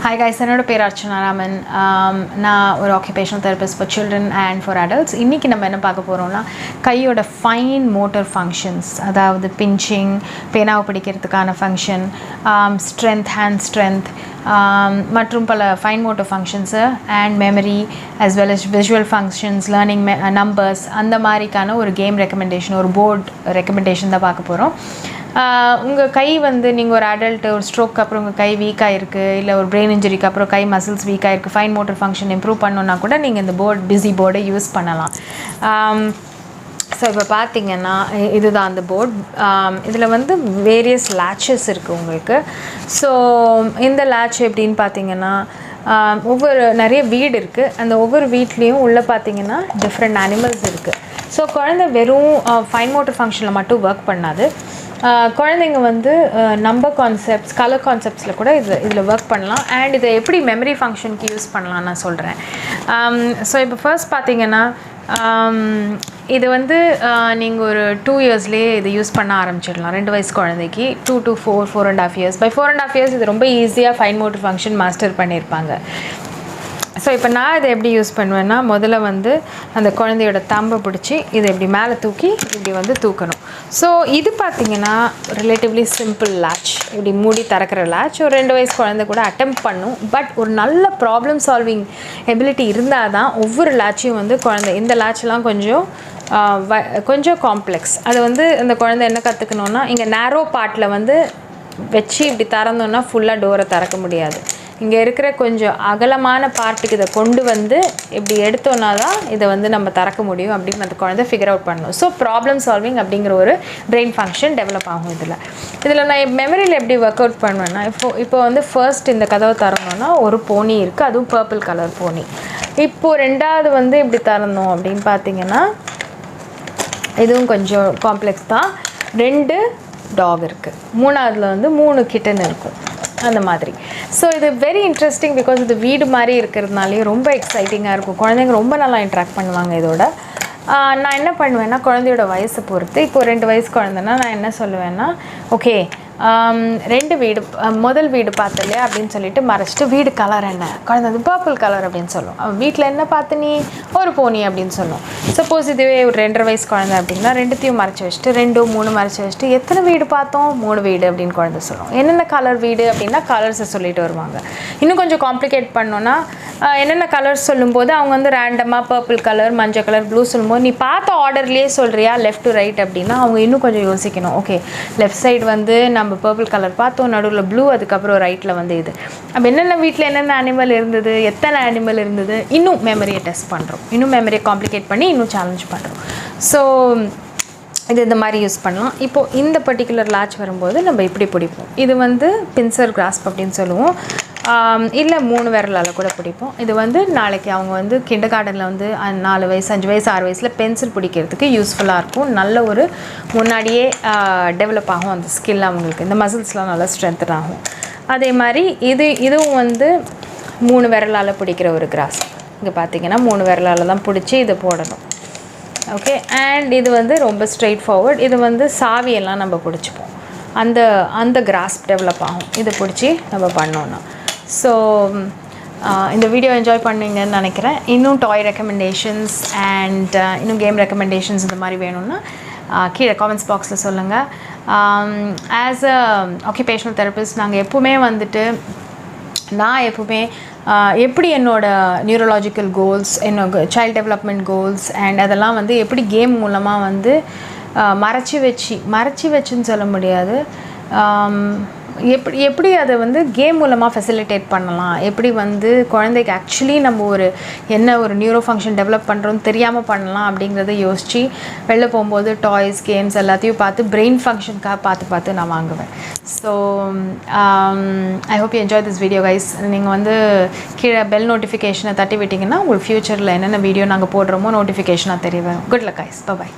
Hi guys, என்னோட பேர் அர்ச்சனா ராமன். நான் ஒரு occupational therapist for children and for adults. இன்னைக்கு நம்ம என்ன பார்க்க போறோம்னா கையோட ஃபைன் மோட்டர் ஃபங்க்ஷன்ஸ், அதாவது பிஞ்சிங், பேனாவை பிடிக்கிறதுக்கான ஃபங்க்ஷன், ஸ்ட்ரென்த், ஹேண்ட் ஸ்ட்ரென்த் மற்றும் பல fine motor functions and memory as well as visual functions, learning numbers, அந்த மாதிரிக்கான ஒரு கேம் ரெக்கமெண்டேஷன், ஒரு போர்ட் ரெக்கமெண்டேஷன் தான் பார்க்க போகிறோம். உங்கள் கை வந்து நீங்கள் ஒரு அடல்ட்டு ஒரு ஸ்ட்ரோக்கு அப்புறம் உங்கள் கை வீக்காக இருக்குது, இல்லை ஒரு பிரெயின் இன்ஜுரிக்கு அப்புறம் கை மசில்ஸ் வீக்காக இருக்குது, ஃபைன் மோட்டர் ஃபங்க்ஷன் இம்ப்ரூவ் பண்ணணுன்னா கூட நீங்கள் இந்த பிஸி போர்டை யூஸ் பண்ணலாம். ஸோ இப்போ பார்த்தீங்கன்னா இதுதான் அந்த போர்ட். இதில் வந்து வேரியஸ் லேச்சஸ் இருக்குது உங்களுக்கு. ஸோ இந்த லேட்ச் எப்படின்னு பார்த்தீங்கன்னா நிறைய வீடு இருக்குது. அந்த ஒவ்வொரு வீட்லேயும் உள்ளே பார்த்தீங்கன்னா டிஃப்ரெண்ட் அனிமல்ஸ் இருக்குது. ஸோ குழந்தை வெறும் ஃபைன் மோட்டர் ஃபங்க்ஷனில் மட்டும் ஒர்க் பண்ணாது. குழந்தைங்க வந்து நம்பர் கான்செப்ட்ஸ், கலர் கான்செப்ட்ஸில் கூட இதில் ஒர்க் பண்ணலாம். அண்ட் இதை எப்படி மெமரி ஃபங்க்ஷனுக்கு யூஸ் பண்ணலாம் நான் சொல்கிறேன். ஸோ இப்போ ஃபர்ஸ்ட் பார்த்தீங்கன்னா இது வந்து நீங்கள் ஒரு 2 இயர்ஸ்லேயே இதை யூஸ் பண்ண ஆரம்பிச்சிடலாம். 2 வயசு குழந்தைக்கு 2 to 4.5 years. பை 4.5 years இது ரொம்ப ஈஸியாக ஃபைன் மோட்டர் ஃபங்க்ஷன் மாஸ்டர் பண்ணியிருப்பாங்க. ஸோ இப்போ நான் இதை எப்படி யூஸ் பண்ணுவேன்னா, முதல்ல வந்து அந்த குழந்தையோட தம்பை பிடிச்சி இதை இப்படி மேலே தூக்கி இப்படி வந்து தூக்கணும். ஸோ இது பார்த்திங்கன்னா ரிலேட்டிவ்லி சிம்பிள் லேட்ச், இப்படி மூடி திறக்கிற லேட்ச். ஒரு 2 வயசு குழந்தை கூட அட்டெம்ப்ட் பண்ணும். பட் ஒரு நல்ல ப்ராப்ளம் சால்விங் எபிலிட்டி இருந்தால் தான் ஒவ்வொரு லேட்சையும் வந்து இந்த லேட்ச்லாம் கொஞ்சம் காம்ப்ளெக்ஸ். அது வந்து அந்த குழந்தை என்ன கற்றுக்கணுன்னா, இங்கே நேரோ பார்ட்டில் வந்து வச்சு இப்படி திறந்தோன்னா ஃபுல்லாக டோரை திறக்க முடியாது. இங்கே இருக்கிற கொஞ்சம் அகலமான பார்ட்டுக்கு இதை கொண்டு வந்து இப்படி எடுத்தோன்னா தான் இதை வந்து நம்ம திறக்க முடியும் அப்படின்னு அந்த குழந்தை ஃபிகர் அவுட் பண்ணணும். ஸோ ப்ராப்ளம் சால்விங் அப்படிங்கிற ஒரு பிரெயின் ஃபங்க்ஷன் டெவலப் ஆகும் இதில் நான் மெமரியில் எப்படி ஒர்க் அவுட் பண்ணுவேன்னா, இப்போ வந்து ஃபர்ஸ்ட் இந்த கதவை திறந்தோன்னா ஒரு போனி இருக்குது, அதுவும் பர்பிள் கலர் போனி. இப்போது 2வது வந்து இப்படி திறந்தோம் அப்படின்னு பார்த்தீங்கன்னா இதுவும் கொஞ்சம் காம்ப்ளெக்ஸ் தான். 2 டாக் இருக்குது. 3வதுல வந்து 3 கிட்டன் இருக்கும், அந்த மாதிரி. ஸோ இது வெரி இன்ட்ரெஸ்டிங் பிகாஸ் இது வீடு மாதிரி இருக்கிறதுனாலே ரொம்ப எக்ஸைட்டிங்காக இருக்கும். குழந்தைங்க ரொம்ப நல்லா இன்ட்ராக்ட் பண்ணுவாங்க இதோட. நான் என்ன பண்ணுவேன்னா, குழந்தையோட வயசை பொறுத்து, இப்போது 2 வயசு குழந்தைன்னா நான் என்ன சொல்லுவேன்னா, ஓகே 2 வீடு, முதல் வீடு பார்த்தலையா அப்படின்னு சொல்லிட்டு மறைச்சிட்டு வீடு கலர் என்ன, குழந்தை வந்து பர்பிள் கலர் அப்படின்னு சொல்லும். வீட்டில் என்ன பார்த்து நீ ஒரு போனி அப்படின்னு சொல்லும். சப்போஸ் இதுவே ஒரு 2.5 வயசு குழந்தை அப்படின்னா 2த்தையும் மறைச்சி வச்சுட்டு 2, 3 மறைச்சி வச்சுட்டு எத்தனை வீடு பார்த்தோம், 3 வீடு அப்படின்னு குழந்தை சொல்லும். என்னென்ன கலர் வீடு அப்படின்னா கலர்ஸை சொல்லிட்டு வருவாங்க. இன்னும் கொஞ்சம் காம்ப்ளிகேட் பண்ணோன்னா என்னென்ன கலர்ஸ் சொல்லும்போது அவங்க வந்து ரேண்டமாக பர்பிள் கலர், மஞ்சள் கலர், ப்ளூ சொல்லும்போது நீ பார்த்த ஆர்டர்லேயே சொல்கிறியா லெஃப்ட் டு ரைட் அப்படின்னா அவங்க இன்னும் கொஞ்சம் யோசிக்கணும். ஓகே லெஃப்ட் சைடு வந்து நம்ம பர்பிள் கலர் பார்த்தோம், நடுவில் ப்ளூ, அதுக்கப்புறம் ரைட்டில் வந்து இது. அப்போ என்னென்ன வீட்டில் என்னென்ன அனிமல் இருந்தது, எத்தனை அனிமல் இருந்தது, இன்னும் மெமரியை டெஸ்ட் பண்ணுறோம், இன்னும் மெமரியை காம்ப்ளிகேட் பண்ணி இன்னும் சேலஞ்ச் பண்ணுறோம். ஸோ இந்த மாதிரி யூஸ் பண்ணலாம். இப்போது இந்த பர்டிகுலர் லேட்ச் வரும்போது நம்ம இப்படி பிடிப்போம். இது வந்து பின்சர் கிராஸ்ப் அப்படின்னு சொல்லுவோம். இல்லை 3 விரலால் கூட பிடிப்போம். இது வந்து நாளைக்கு அவங்க வந்து கிண்டர் கார்டனில் வந்து 4 வயசு, 5 வயசு, 6 வயசில் பென்சில் பிடிக்கிறதுக்கு யூஸ்ஃபுல்லாக இருக்கும். நல்ல ஒரு முன்னாடியே டெவலப் ஆகும் அந்த ஸ்கில் அவங்களுக்கு. இந்த மசில்ஸ்லாம் நல்லா ஸ்ட்ரென்த்தன் ஆகும். அதே மாதிரி இதுவும் வந்து 3 விரலால் பிடிக்கிற ஒரு கிராஸ். இங்கே பார்த்தீங்கன்னா 3 விரலால் தான் பிடிச்சி இதை போடணும். ஓகே அண்ட் இது வந்து ரொம்ப ஸ்ட்ரெயிட் ஃபார்வர்ட். இது வந்து சாவியெல்லாம் நம்ம பிடிச்சிப்போம். அந்த கிராஸ்ப் டெவலப் ஆகும் இதை பிடிச்சி நம்ம பண்ணோன்னா. ஸோ இந்த வீடியோ என்ஜாய் பண்ணீங்கன்னு நினைக்கிறேன். இன்னும் டாய் ரெக்கமெண்டேஷன்ஸ் அண்ட் இன்னும் கேம் ரெக்கமெண்டேஷன்ஸ் இந்த மாதிரி வேணும்னா கீழே காமெண்ட்ஸ் பாக்ஸில் சொல்லுங்கள். ஆஸ் அ ஆக்குபேஷனல் தெரபிஸ்ட் நாங்கள் எப்போவுமே வந்துட்டு நான் எப்போவுமே எப்படி என்னோடய நியூரலாஜிக்கல் கோல்ஸ், என்னோட சைல்ட் டெவலப்மெண்ட் கோல்ஸ் அண்ட் அதெல்லாம் வந்து எப்படி கேம் மூலமாக வந்து மறைச்சி வச்சுன்னு சொல்ல முடியாது, எப்படி அதை வந்து கேம் மூலமாக ஃபெசிலிட்டேட் பண்ணலாம், எப்படி வந்து குழந்தைக்கு ஆக்சுவலி நம்ம ஒரு நியூரோ ஃபங்க்ஷன் டெவலப் பண்ணுறோன்னு தெரியாமல் பண்ணலாம் அப்படிங்கிறத யோசித்து வெளில போகும்போது டாய்ஸ், கேம்ஸ் எல்லாத்தையும் பார்த்து பிரெயின் ஃபங்க்ஷனுக்காக பார்த்து நான் வாங்குவேன். So I hope you enjoy this video guys. நீங்கள் வந்து கீழே பெல் நோட்டிஃபிகேஷனை தட்டி விட்டிங்கன்னா உங்களுக்கு ஃப்யூச்சரில் என்னென்ன வீடியோ நாங்கள் போடுறோமோ நோட்டிஃபிகேஷனாக தெரியும். Good luck guys. பை.